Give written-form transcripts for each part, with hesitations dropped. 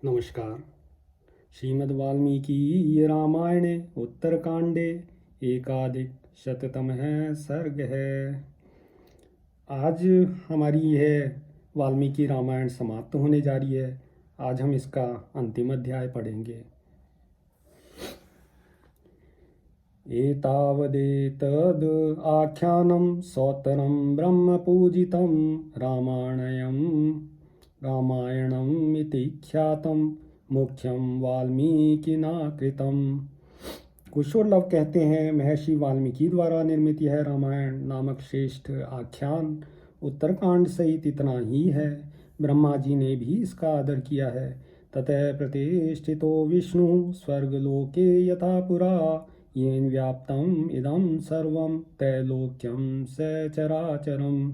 नमस्कार। श्रीमद् रामायणे उत्तरकांडे एकाधिक शततमः सर्ग है। आज हमारी यह वाल्मीकि रामायण समाप्त होने जा रही है। आज हम इसका अंतिम अध्याय पढ़ेंगे। एतावदेतद् आख्यानं सौतरं ब्रह्मपूजितं रामायणम् इति ख्यातं मुख्यं वाल्मीकिना कृतं। कुशोल्लव कहते हैं, महर्षि वाल्मीकि द्वारा निर्मित यह रामायण नामक श्रेष्ठ आख्यान उत्तरकांड सहित इतना ही है। ब्रह्मा जी ने भी इसका आदर किया है। ततः प्रतिष्ठितो विष्णु स्वर्गलोके यथा पुरा येन व्याप्तम इदं सर्वं त्रैलोक्यं सचराचरम्।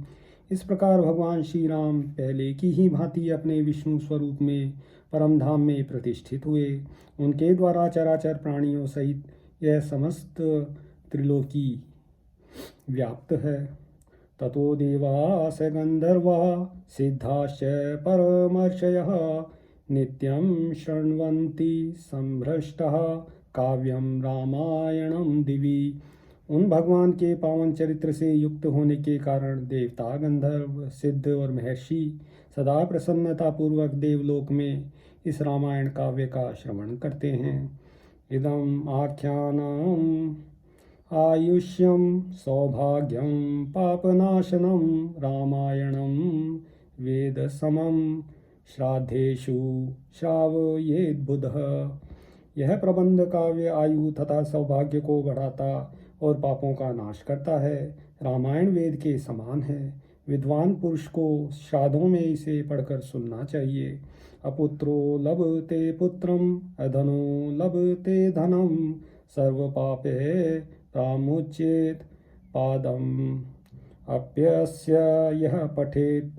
इस प्रकार भगवान श्री राम पहले की ही भांति अपने विष्णु स्वरूप में परम धाम में प्रतिष्ठित हुए। उनके द्वारा चराचर प्राणियों सहित यह समस्त त्रिलोकी व्याप्त है। ततो देवास गंधर्वा सिद्धाश्च परमर्षयः नित्यं शृण्वन्ति संभ्रष्टः काव्यं रामायणं दिवि। उन भगवान के पावन चरित्र से युक्त होने के कारण देवता, गंधर्व, सिद्ध और महर्षि सदा प्रसन्नतापूर्वक देवलोक में इस रामायण काव्य का श्रवण करते हैं। इदम आख्यानम आयुष्यम सौभाग्यम पापनाशनम रामायणम वेद समम श्राद्धेषु श्रावयेद बुधः। यह प्रबंध काव्य आयु तथा सौभाग्य को बढ़ाता और पापों का नाश करता है। रामायण वेद के समान है। विद्वान पुरुष को श्राद्धों में इसे पढ़कर सुनना चाहिए। अपुत्रो लभते पुत्रम अधनो लभते धनम सर्वपापे प्रामुच्येत पादम अप्यस्य यह पठेत।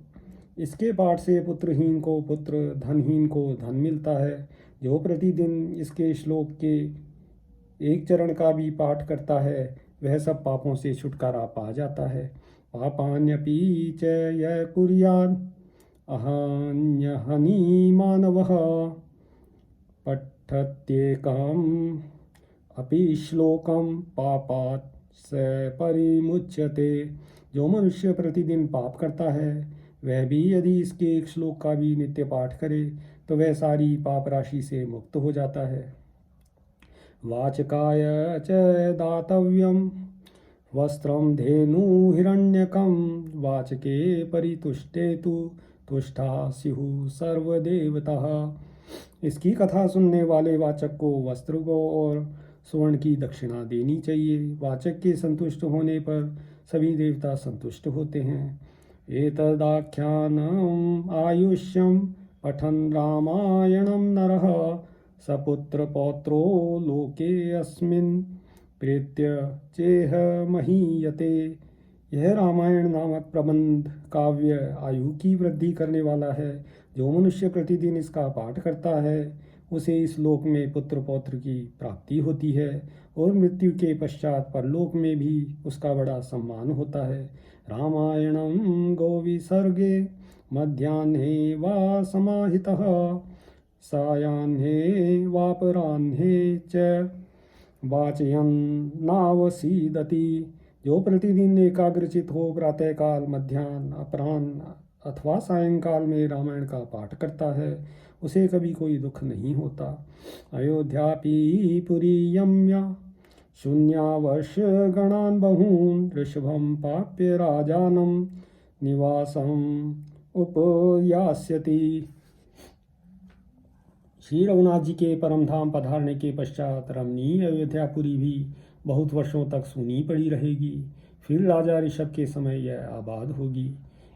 इसके पाठ से पुत्रहीन को पुत्र, धनहीन को धन मिलता है। जो प्रतिदिन इसके श्लोक के एक चरण का भी पाठ करता है वह सब पापों से छुटकारा पा जाता है। पापान्यपि च य कुर्यात् अहन्यहनि मानवः पठत्येकम् अपि श्लोकं पापात् स परिमुच्यते। जो मनुष्य प्रतिदिन पाप करता है वह भी यदि इसके एक श्लोक का भी नित्य पाठ करे तो वह सारी पाप राशि से मुक्त हो जाता है। वाचकाय च दातव्यं वस्त्रं धेनु हिरण्यकं वाचके परितुष्टे तु तुष्टा स्युः सर्वदेवताः। इसकी कथा सुनने वाले वाचक को वस्त्र को और स्वर्ण की दक्षिणा देनी चाहिए। वाचक के संतुष्ट होने पर सभी देवता संतुष्ट होते हैं। एतदाख्यानम् आयुष्यं पठन् रामायणं नरः सपुत्र पौत्रो लोके अस्मिन् प्रेत्य चेह महीयते। यह रामायण नामक प्रबंध काव्य आयु की वृद्धि करने वाला है। जो मनुष्य प्रतिदिन इसका पाठ करता है उसे इस लोक में पुत्र पौत्र की प्राप्ति होती है और मृत्यु के पश्चात परलोक में भी उसका बड़ा सम्मान होता है। रामायणं गोविसर्गे मध्याह्ने वा समाहितः सायाह्ने वापराह्ने च वाचयन् नावसीदति। जो प्रतिदिन एकाग्रचित हो प्रातःकाल, मध्याह्न, अपराह्न अथवा सायंकाल में रामायण का पाठ करता है उसे कभी कोई दुख नहीं होता। अयोध्यापि पुरी यम्या शून्यावर्ष गणान् बहून् ऋषभं प्राप्य राजानं निवासम् उपयास्यति। श्री रघुनाथ जी के परम धाम पधारने के पश्चात रमणीय अयोध्यापुरी भी बहुत वर्षों तक सूनी पड़ी रहेगी। फिर राजा ऋषभ के समय यह आबाद होगी।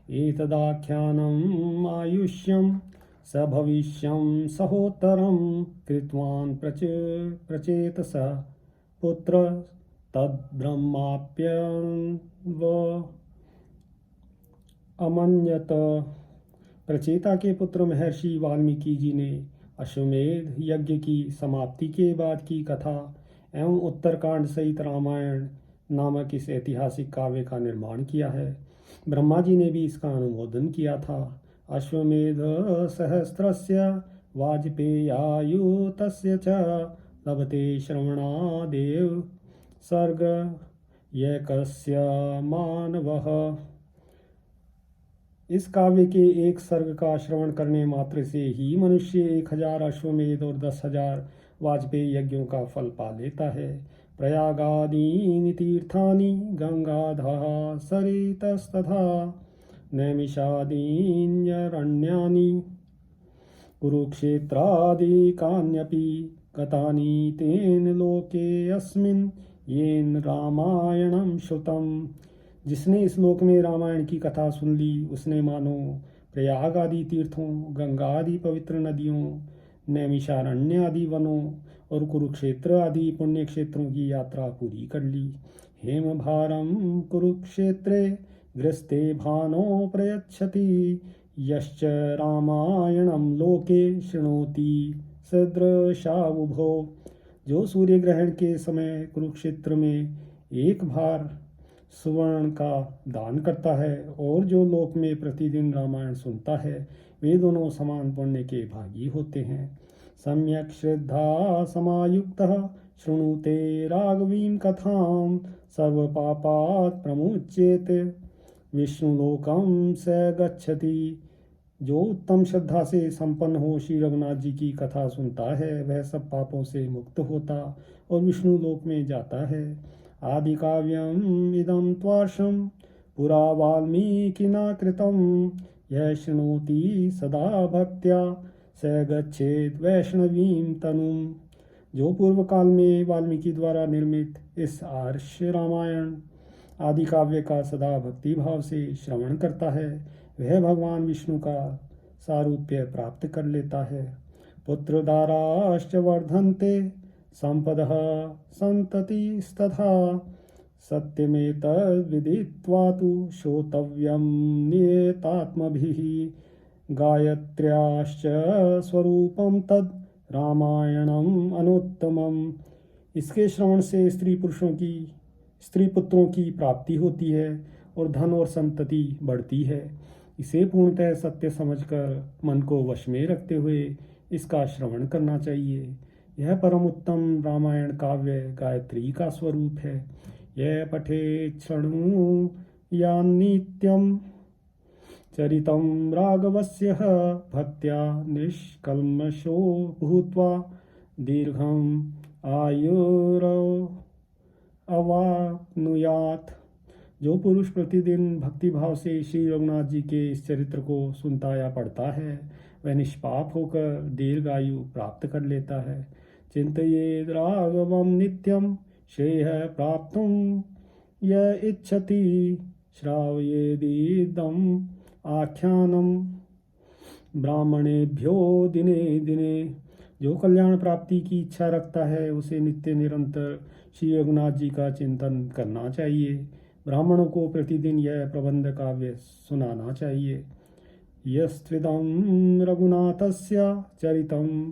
एतदाख्यानम् आयुष्यं स भविष्यं सहोत्तरं कृतवान् प्रचेतस पुत्र तद्ब्रह्माप्य अमन्यत। प्रचेता के पुत्र महर्षि वाल्मीकि जी ने अश्वमेध यज्ञ की समाप्ति के बाद की कथा एवं उत्तरकांड सहित रामायण नामक इस ऐतिहासिक काव्य का निर्माण किया है। ब्रह्मा जी ने भी इसका अनुमोदन किया था। अश्वमेध सहस्रस्य वाजपेयायु तस्य च लभते श्रवणादेव सर्ग यकस्य मानवः। इस काव्य के एक सर्ग का श्रवण करने मात्र से ही मनुष्य 1000 अश्वमेध और 10,000 वाजपेयी यज्ञों का फल पा लेता है। प्रयागादीनि तीर्थानि गंगाधः सरितस्तथा नैमिषादीन्यरण्यानि कुरुक्षेत्रादिकान्यपि गतानि तेन लोके अस्मिन् येन रामायणं श्रुतम्। जिसने इस लोक में रामायण की कथा सुन ली उसने मानो प्रयाग आदि तीर्थों, गंगा आदि पवित्र नदियों, नैमिषारण्य आदि वनों और कुरुक्षेत्र आदि पुण्य क्षेत्रों की यात्रा पूरी कर ली। हेम भारम कुरुक्षेत्रे ग्रस्ते भानो प्रयच्छति यश्च रामायणम लोके शृणोति सदृशावुभो। जो सूर्य ग्रहण के समय कुरुक्षेत्र में एक भार सुवर्ण का दान करता है और जो लोक में प्रतिदिन रामायण सुनता है वे दोनों समान पुण्य के भागी होते हैं। सम्यक श्रद्धा समायुक्तः शृणुते राघवीं कथां सर्वपापात् प्रमुच्येत विष्णुलोकं स गच्छति। जो उत्तम श्रद्धा से संपन्न हो श्री रघुनाथ जी की कथा सुनता है वह सब पापों से मुक्त होता और विष्णु लोक में जाता है। आदि काव्यम इदं त्वार्षं पुरा वाल्मीकिना कृतं यः शृणोति सदा भक्त्या स गच्छेत् वैष्णवीं तनुम्। जो पूर्व काल में वाल्मीकि द्वारा निर्मित इस आर्ष रामायण आदि काव्य का सदा भक्ति भाव से श्रवण करता है वह भगवान विष्णु का सारूप्य प्राप्त कर लेता है। पुत्रदाराश्च वर्धन्ते संपदः सन्ततिस्तथा सत्यमेतद्विदित्वा तु श्रोतव्यं नियतात्मभिः गायत्र्याश्च स्वरूपं तद् रामायणम् अनुत्तमम्। इसके श्रवण से स्त्री पुत्रों की प्राप्ति होती है और धन और संतति बढ़ती है। इसे पूर्णतः सत्य समझकर मन को वश में रखते हुए इसका श्रवण करना चाहिए। यह परम उत्तम रामायण काव्य गायत्री का स्वरूप है। यह पठेत् शृणु या नित्यं चरितं राघवस्य भक्त्या निष्कल्मषो भूत्वा दीर्घम् आयुरवाप्नुयात्। जो पुरुष प्रतिदिन भक्तिभाव से श्री रघुनाथ जी के इस चरित्र को सुनता या पढ़ता है वह निष्पाप होकर दीर्घ आयु प्राप्त कर लेता है। चिन्तयेद् राघवं नित्यं श्रेयः प्राप्तुं य इच्छति श्रावयेदिदम् आख्यानं ब्राह्मणेभ्यो दिने दिने। जो कल्याण प्राप्ति की इच्छा रखता है उसे नित्य निरंतर श्री रघुनाथ जी का चिंतन करना चाहिए। ब्राह्मणों को प्रतिदिन यह प्रबंध काव्य सुनाना चाहिए। यस्त्विदं रघुनाथस्य चरितं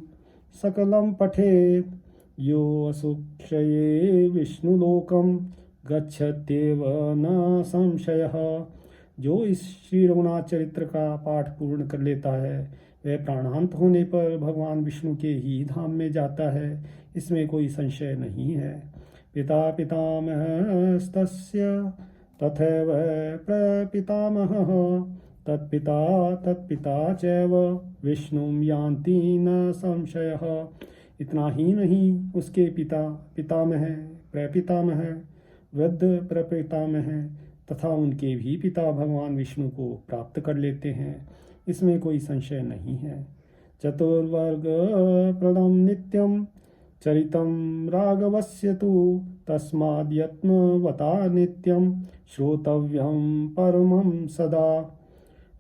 सकलं पठेत् यो असुक्षये विष्णुलोकं गच्छत्येव न संशयः। जो इस श्री रघुनाथ चरित्र का पाठ पूर्ण कर लेता है वह प्राणांत होने पर भगवान विष्णु के ही धाम में जाता है, इसमें कोई संशय नहीं है। पिता पितामहस्तस्य तथैव प्रपितामहः तत्पिता तत्पिता चैव विष्णुं यान्ति न संशयः। इतना ही नहीं उसके पिता पितामह प्रपितामह वृद्ध प्रपितामह तथा उनके भी पिता भगवान विष्णु को प्राप्त कर लेते हैं, इसमें कोई संशय नहीं है। चतुर्वर्ग प्रदं नित्यं चरितं राघवस्य तु तस्माद्यत्नवता नित्यं श्रोतव्यं परमं सदा।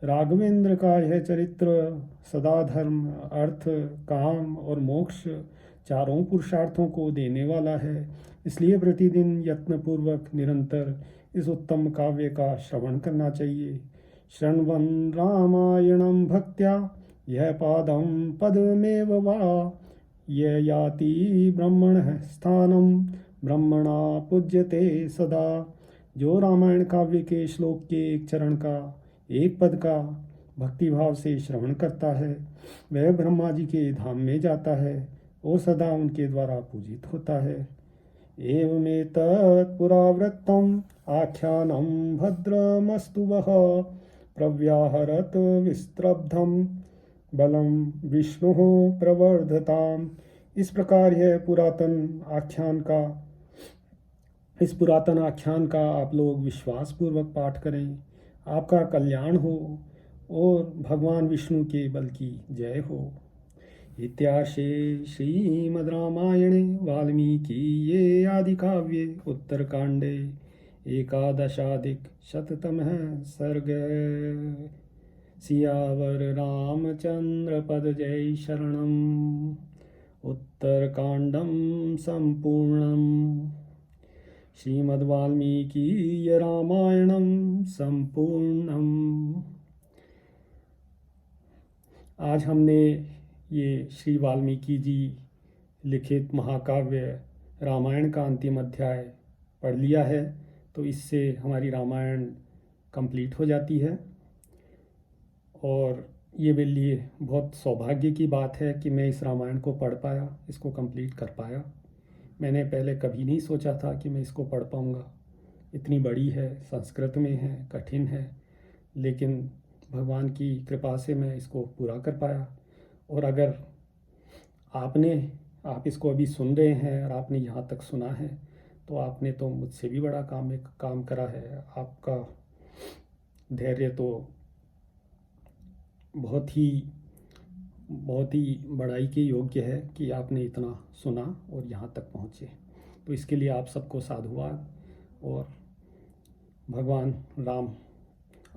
राघवेंद्र का यह चरित्र सदा धर्म अर्थ काम और मोक्ष चारों पुरुषार्थों को देने वाला है, इसलिए प्रतिदिन यत्नपूर्वक निरंतर इस उत्तम काव्य का श्रवण करना चाहिए। शृण्वन् रामायणं भक्त्या यह पादं पदमेव वा यह याति ब्रह्मणः स्थानं ब्रह्मणा पूज्यते सदा। जो रामायण काव्य के श्लोक के एक चरण का एक पद का भक्ति भाव से श्रवण करता है वह ब्रह्मा जी के धाम में जाता है और सदा उनके द्वारा पूजित होता है। एवमेतत् पुरावृत्तम् आख्यानं भद्रमस्तु वः प्रव्याहरत विस्त्रब्धं बलं विष्णुः प्रवर्धताम्। इस प्रकार यह पुरातन आख्यान का आप लोग विश्वास पूर्वक पाठ करें, आपका कल्याण हो और भगवान विष्णु के बल की जय हो। इत्यार्षे श्रीमद् रामायणे वाल्मीकीये आदिकाव्ये उत्तरकाण्डे एकादशाधिकशततमः सर्गः। सियावर रामचंद्र पद जय शरणम्। उत्तरकाण्डं सम्पूर्णम्। श्रीमद् वाल्मीकीय रामायणं सम्पूर्णम्। आज हमने ये श्री वाल्मीकि जी लिखित महाकाव्य रामायण का अंतिम अध्याय पढ़ लिया है, तो इससे हमारी रामायण कंप्लीट हो जाती है। और ये मेरे लिए बहुत सौभाग्य की बात है कि मैं इस रामायण को पढ़ पाया, इसको कंप्लीट कर पाया। मैंने पहले कभी नहीं सोचा था कि मैं इसको पढ़ पाऊँगा। इतनी बड़ी है, संस्कृत में है, कठिन है, लेकिन भगवान की कृपा से मैं इसको पूरा कर पाया। और अगर आप इसको अभी सुन रहे हैं और आपने यहाँ तक सुना है, तो आपने तो मुझसे भी बड़ा काम करा है। आपका धैर्य तो बहुत ही बड़ाई के योग्य है कि आपने इतना सुना और यहाँ तक पहुँचे। तो इसके लिए आप सबको साधुवाद, और भगवान राम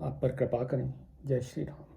आप पर कृपा करें। जय श्री राम।